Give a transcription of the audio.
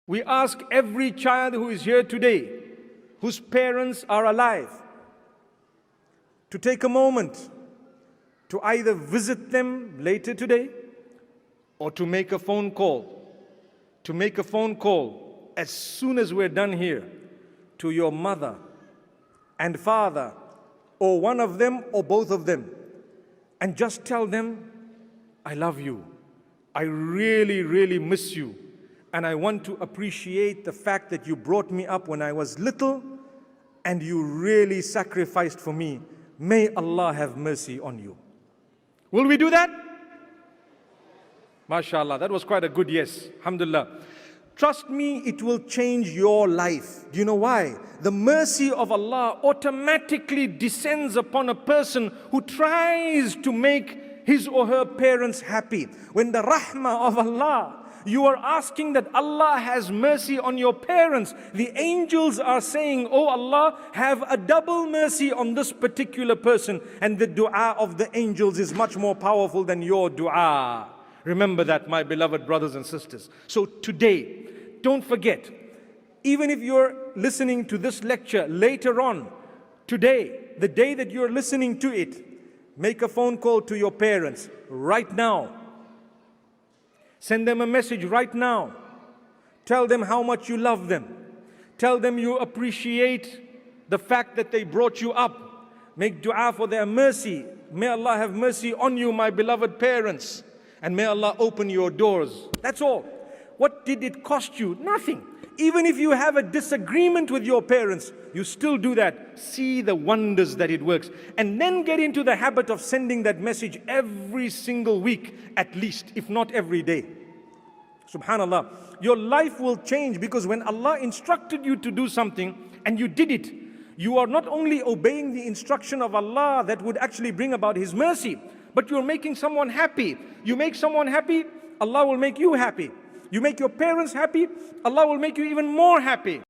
We ask every child who is here today, whose parents are alive, to take a moment to either visit them later today or to make a phone call. To make a phone call as soon as we're done here to your mother and father, or one of them or both of them, and just tell them, I love you. I really, really miss you. And I want to appreciate the fact that you brought me up when I was little and you really sacrificed for me. May Allah have mercy on you. Will we do that? MashaAllah, that was quite a good yes. Alhamdulillah. Trust me, it will change your life. Do you know why? The mercy of Allah automatically descends upon a person who tries to make his or her parents happy. When the rahmah of Allah, you are asking that Allah has mercy on your parents. The angels are saying, oh Allah, have a double mercy on this particular person. And the dua of the angels is much more powerful than your dua. Remember that, my beloved brothers and sisters. So today, don't forget, even if you're listening to this lecture later on, today, the day that you're listening to it, make a phone call to your parents right now. Send them a message right now. Tell them how much you love them. Tell them you appreciate the fact that they brought you up. Make dua for their mercy. May Allah have mercy on you, my beloved parents. And may Allah open your doors. That's all. What did it cost you? Nothing. Even if you have a disagreement with your parents, you still do that. See the wonders that it works. And then get into the habit of sending that message every single week, at least, if not every day. Subhanallah. Your life will change, because when Allah instructed you to do something and you did it, you are not only obeying the instruction of Allah that would actually bring about His mercy, but you're making someone happy. You make someone happy, Allah will make you happy. You make your parents happy, Allah will make you even more happy.